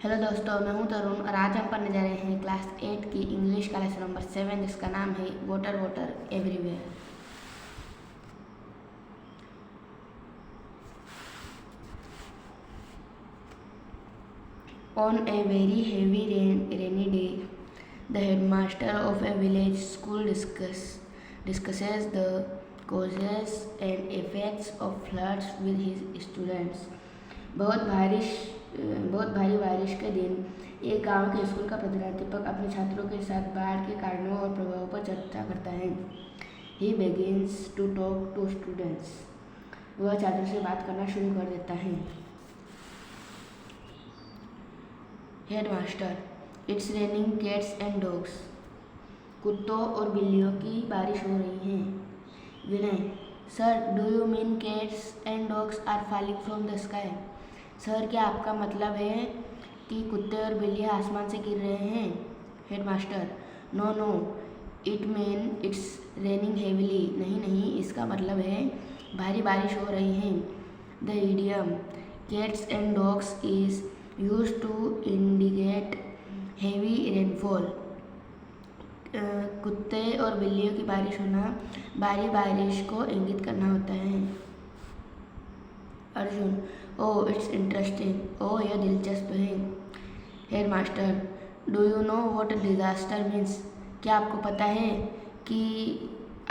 Hello दोस्तों, मैं हूं तरुण और आज हम पढ़ने जा रहे हैं क्लास 8 की इंग्लिश का लेसन नंबर 7 जिसका नाम है water water everywhere. On a very heavy rainy day, the headmaster of a village school discusses the causes and effects of floods with his students. बहुत भारी बारिश के दिन एक गांव के स्कूल का प्राध्यापक अपने छात्रों के साथ बाढ़ के कारणों और प्रभावों पर चर्चा करता है। He begins to talk to students. वह छात्रों से बात करना शुरू कर देता है। Headmaster, it's raining cats and dogs. कुत्तों और बिल्लियों की बारिश हो रही है। Vinay, sir, do you mean cats and dogs are falling from the sky? Sir, क्या आपका मतलब है कि कुत्ते और बिल्लियाँ आसमान से गिर रहे हैं? Headmaster, no no, it mean it's raining heavily. नहीं, इसका मतलब है भारी बारिश हो रही है। The idiom cats and dogs is used to indicate heavy rainfall. कुत्ते और बिल्लियों की बारिश होना भारी बारिश को इंगित करना होता है। Arjun, oh it's interesting. Oh, यह दिलचस्प है। Headmaster, do you know what disaster means? क्या आपको पता है कि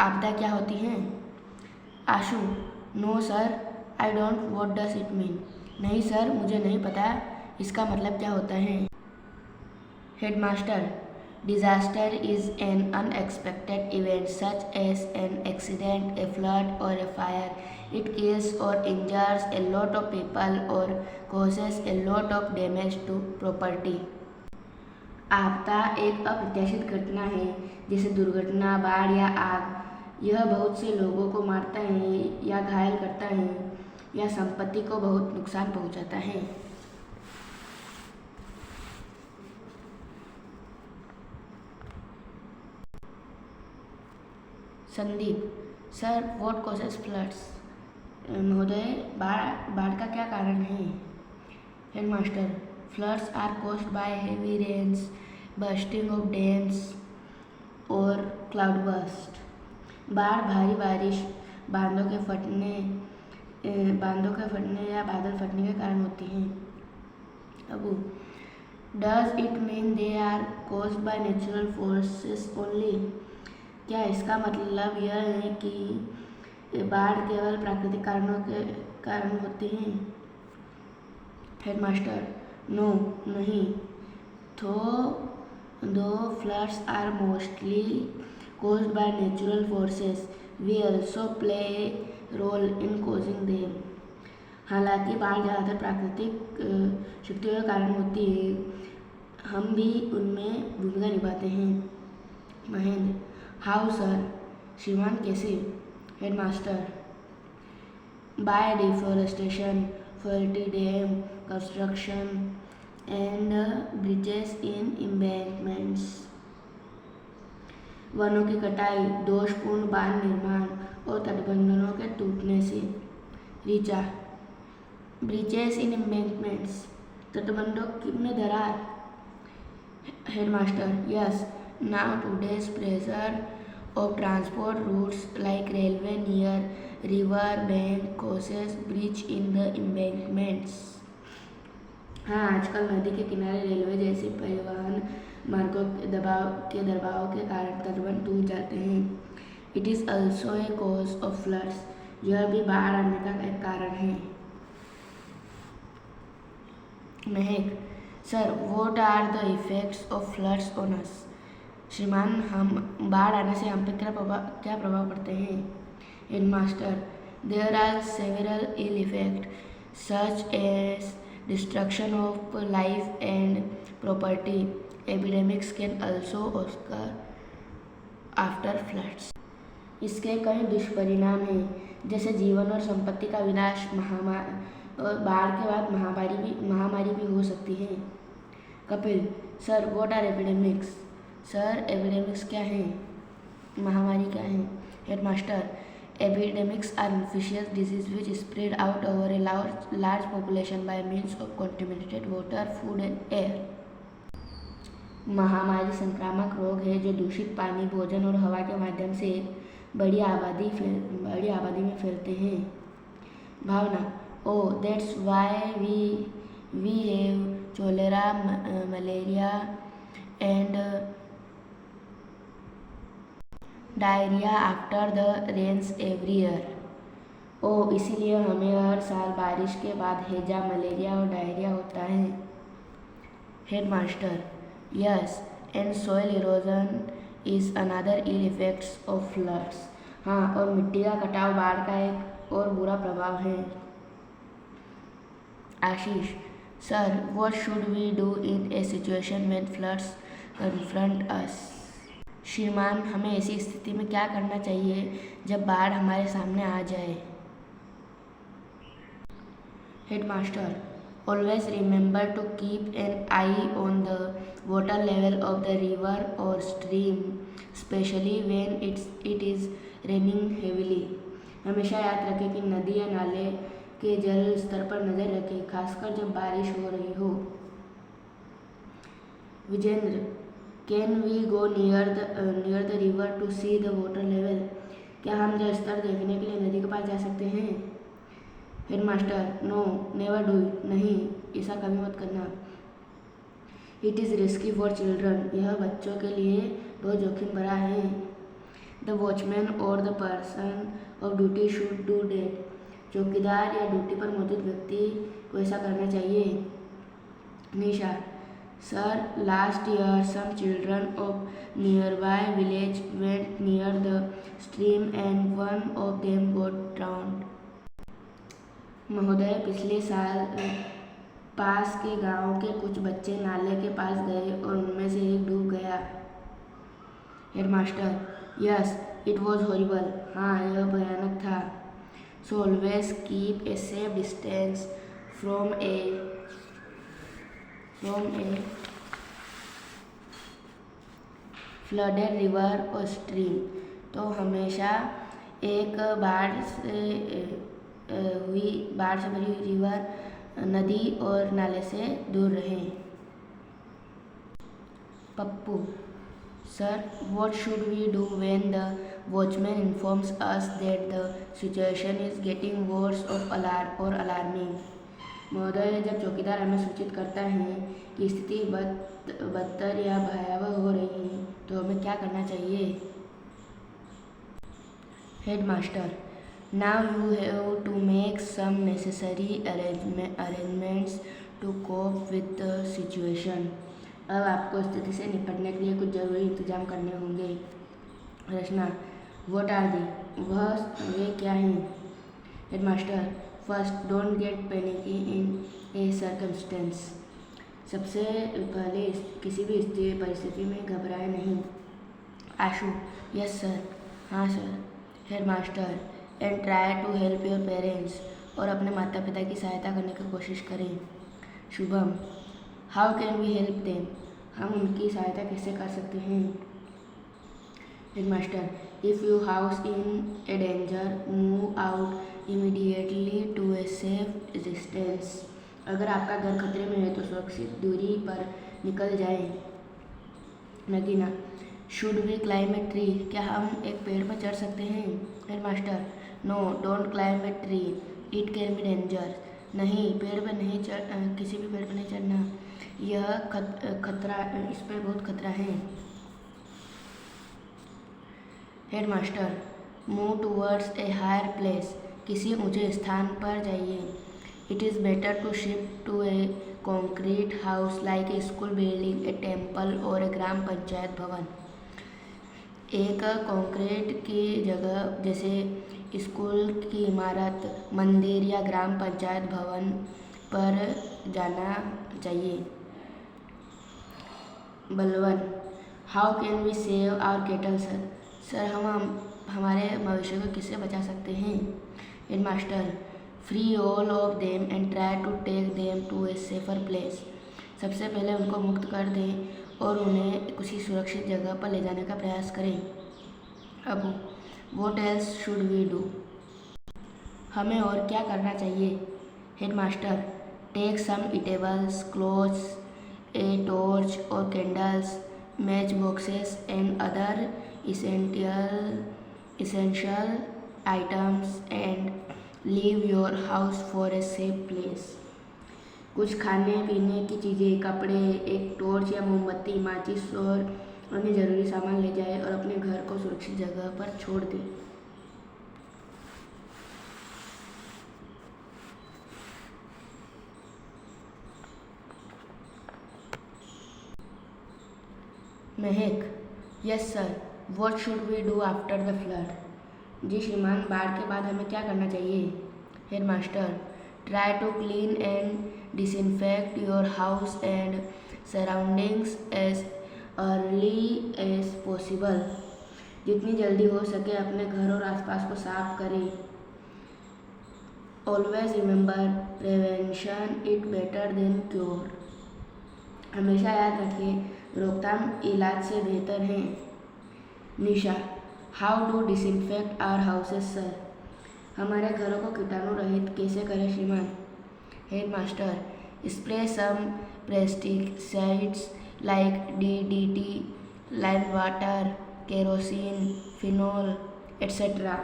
आपदा क्या होती है? Ashu, no sir, I don't, what does it mean? नहीं सर, मुझे नहीं पता इसका मतलब क्या होता है। Headmaster, disaster is an unexpected event such as an accident, a flood or a fire. It kills or injures a lot of people or causes a lot of damage to property. आपदा एक अप्रत्याशित घटना है जैसे दुर्घटना, बाढ़ या आग। यह बहुत से लोगों को मारता है या घायल करता है या संपत्ति को बहुत नुकसान पहुंचाता है। Sandeep, sir, what causes floods? महोदय, बाढ़ का क्या कारण है? Headmaster, floods are caused by heavy rains, bursting of dams और क्लाउड बर्स्ट। बाढ़ भारी बारिश, बांधों के फटने या बादल फटने के कारण होती हैं। Abu, does it mean they are caused by natural forces only? क्या इसका मतलब यह है कि बाढ़ केवल प्राकृतिक कारणों के कारण होती हैं? हेडमास्टर, नो, नहीं, the floods are mostly caused by natural forces, we also play a role in causing them. हालांकि बाढ़ ज़्यादातर प्राकृतिक शक्तियों के कारण होती है, हम भी उनमें भूमिका निभाते हैं। Mahendra, how sir? श्रीमान, कैसे? Headmaster, bye deforestation, forty dam construction and bridges in embankments. वनों की कटाई, दोषपूर्ण बांध निर्माण और तटबंधों के टूटने से। ऋचा, ब्रिजेस इन एम्बैंकमेंट्स, तटबंधों में दरार। Headmaster, yes, now today's pressure of transport routes like railway near river bank causes breach in the embankments. हाँ, आजकल नदी के किनारे रेलवे जैसे परिवहन मार्गों के दबाव के कारण तटबंध टूट जाते हैं। It is also a cause of floods. यह भी बाढ़ आने का एक कारण है। Mahak, sir, what are the effects of floods on us? श्रीमान, हम बाढ़ आने से हम पे क्या प्रभाव पड़ते हैं? Headmaster, there are several ill effect such as destruction of life and property. Epidemics can also occur after floods. इसके कई दुष्परिणाम हैं जैसे जीवन और संपत्ति का विनाश, और बाढ़ के बाद महामारी भी हो सकती है। Kapil, sir, what are epidemics? Sir, epidemics क्या है? महामारी क्या है? Headmaster, Epidemics are infectious diseases which spread out over a large population by means of contaminated water, food and air. महामारी संक्रामक रोग है जो दूषित पानी, भोजन और हवा के माध्यम से बड़ी आबादी में फैलते हैं। Bhavna, oh that's why we have cholera, malaria and diarrhoea after the rains every year. Oh इसीलिए हमें हर साल बारिश के बाद हैजा, मलेरिया और डायरिया होता है। Headmaster, yes and soil erosion is another ill effects of floods. हाँ, और मिट्टी का कटाव बाढ़ का एक और बुरा प्रभाव है। Ashish, sir what should we do in a situation when floods confront us. श्रीमान, हमें ऐसी स्थिति में क्या करना चाहिए जब बाढ़ हमारे सामने आ जाए। Headmaster, always remember to keep an eye on the water level of the river और stream, specially when it is raining heavily. हमेशा याद रखें कि नदी या नाले के जल स्तर पर नज़र रखें, खासकर जब बारिश हो रही हो। Vijendra, can we go near the river to see the water level. क्या हम जल स्तर देखने के लिए नदी के पास जा सकते हैं। Headmaster, no never do it. नहीं, ऐसा कभी मत करना। It is risky for children. यह बच्चों के लिए बहुत जोखिम भरा है। द वॉचमैन और the person of duty should do that. चौकीदार या ड्यूटी पर मौजूद व्यक्ति को ऐसा करना चाहिए। Nisha, sir last year some children of nearby village went near the stream and one of them got drowned. महोदय, पिछले साल पास के गांव के कुछ बच्चे नाले के पास गए और उनमें से एक डूब गया। Headmaster, yes it was horrible. हाँ, यह भयानक था। So always keep a safe distance from A flooded river और स्ट्रीम। तो हमेशा एक बाढ़ से भरी हुई रिवर, नदी और नाले से दूर रहें। Pappu, sir what should we do when the watchman informs us that the situation is getting worse और अलार्मिंग। महोदय, जब चौकीदार हमें सूचित करता है कि स्थिति बदतर या भयावह हो रही है तो हमें क्या करना चाहिए। Headmaster, now you have to make some necessary arrangements to cope with the situation. अब आपको स्थिति से निपटने के लिए कुछ जरूरी इंतजाम करने होंगे। रचना, व्हाट आर दे। वे क्या हैं। Headmaster, first don't get panicky in a circumstance. सबसे पहले किसी भी परिस्थिति में घबराए नहीं। Ashu, yes sir. हाँ sir. Headmaster, and try to help your parents. और अपने माता पिता की सहायता करने की कोशिश करें। Shubham, how can we help them. हम उनकी सहायता कैसे कर सकते हैं। Headmaster, if you house in a danger move out immediately to a safe distance. अगर आपका घर खतरे में है तो सुरक्षित दूरी पर निकल जाएं। Nagina, should we climb a tree. क्या हम एक पेड़ पर चढ़ सकते हैं। Headmaster, no don't climb a tree, it can be danger. नहीं, पेड़ पर नहीं किसी भी पेड़ पर नहीं चढ़ना, यह खतरा, इस पर बहुत खतरा है। Headmaster, move towards a higher place. किसी ऊंचे स्थान पर जाइए। It is better to shift to a concrete house like a school building, a temple और ए ग्राम पंचायत भवन। एक कंक्रीट की जगह जैसे स्कूल की इमारत, मंदिर या ग्राम पंचायत भवन पर जाना चाहिए। Balwan, how can we save our cattle sir. Sir हम हमारे मवेशियों को किससे बचा सकते हैं। Headmaster, free all of them and try to take them to a safer place. सबसे पहले उनको मुक्त कर दें और उन्हें किसी सुरक्षित जगह पर ले जाने का प्रयास करें। Abu, What else should we do? हमें और क्या करना चाहिए? Headmaster, take some eatables, clothes, a torch or candles, matchboxes and other essential items and leave your house for a safe place. कुछ खाने पीने की चीज़ें, कपड़े, एक टॉर्च या मोमबत्ती, माचिस और अन्य ज़रूरी सामान ले जाएं और अपने घर को सुरक्षित जगह पर छोड़ दें। Mahak, yes sir, what should we do after the flood? जी श्रीमान, बाढ़ के बाद हमें क्या करना चाहिए? Headmaster, try to clean and disinfect your house and surroundings as early as possible. जितनी जल्दी हो सके अपने घर और आसपास को साफ करें। Always remember, prevention it better than cure. हमेशा याद रखें, रोकथाम इलाज से बेहतर है। Nisha, how do disinfect our houses sir? हमारे घरों को कीटाणु रहित कैसे करें श्रीमान? Headmaster, spray some pesticides like DDT, lime water, kerosene, phenol etcetera.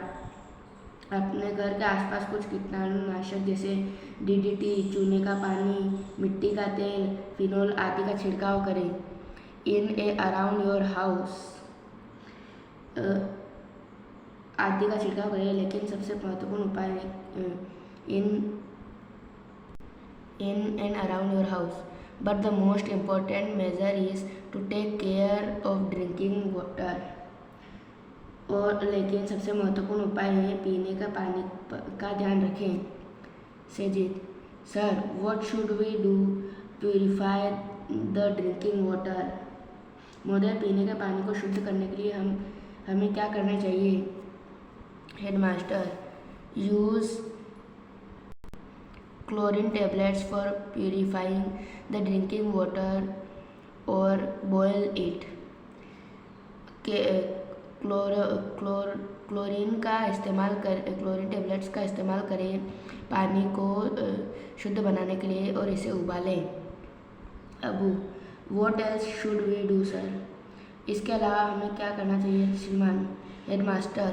अपने घर के आसपास कुछ कीटाणुनाशक जैसे DDT, चूने का पानी, मिट्टी का तेल, फिनोल आदि का छिड़काव करें। In a around your house आदि का छिड़काव करें, लेकिन सबसे महत्वपूर्ण उपाय है in and around your house. But the most important major is to take care of drinking water. और लेकिन सबसे महत्वपूर्ण उपाय है पीने का पानी का ध्यान रखें। Sejit, sir, what should we do purify the drinking water? महोदय, पीने के पानी को शुद्ध करने के लिए हमें क्या करना चाहिए? Headmaster, use chlorine tablets for purifying the drinking water और बॉयल इट। क्लोरीन टैबलेट्स का इस्तेमाल करें पानी को शुद्ध बनाने के लिए और इसे उबालें। Abu, what else should we do sir? इसके अलावा हमें क्या करना चाहिए श्रीमान? Headmaster,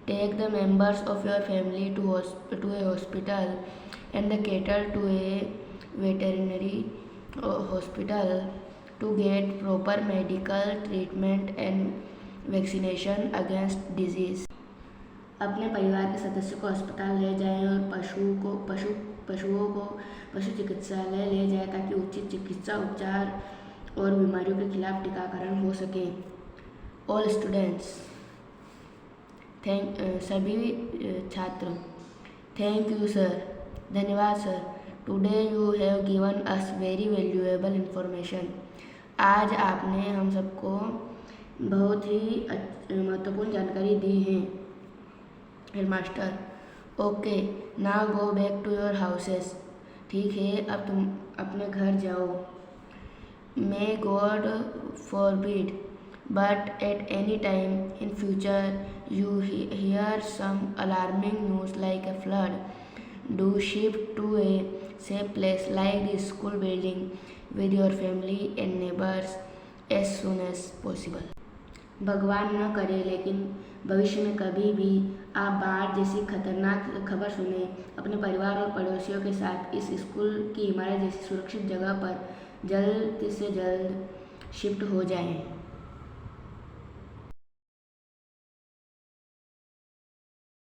take the members of your family to a hospital and cater to a veterinary hospital to get proper medical treatment and vaccination against disease. अपने परिवार के सदस्यों को अस्पताल ले जाएं और पशुओं को पशु चिकित्सालय ले जाएं ताकि उचित चिकित्सा उपचार और बीमारियों के खिलाफ टीकाकरण हो सके। ऑल स्टूडेंट्स, सभी छात्र, थैंक यू सर, धन्यवाद sir. Today you have given us very valuable information. आज आपने हम सबको बहुत ही महत्वपूर्ण जानकारी दी है। Headmaster, okay, now go back to your houses. ठीक है, अब तुम अपने घर जाओ। May god forbid but at any time in future you hear some alarming news like a flood, do shift to a safe place like the school building with your family and neighbors as soon as possible. भगवान न करे, लेकिन भविष्य में कभी भी आप बाढ़ जैसी खतरनाक खबर सुने, अपने परिवार और पड़ोसियों के साथ इस स्कूल की इमारत जैसी सुरक्षित जगह पर जल्द से जल्द शिफ्ट हो जाएं।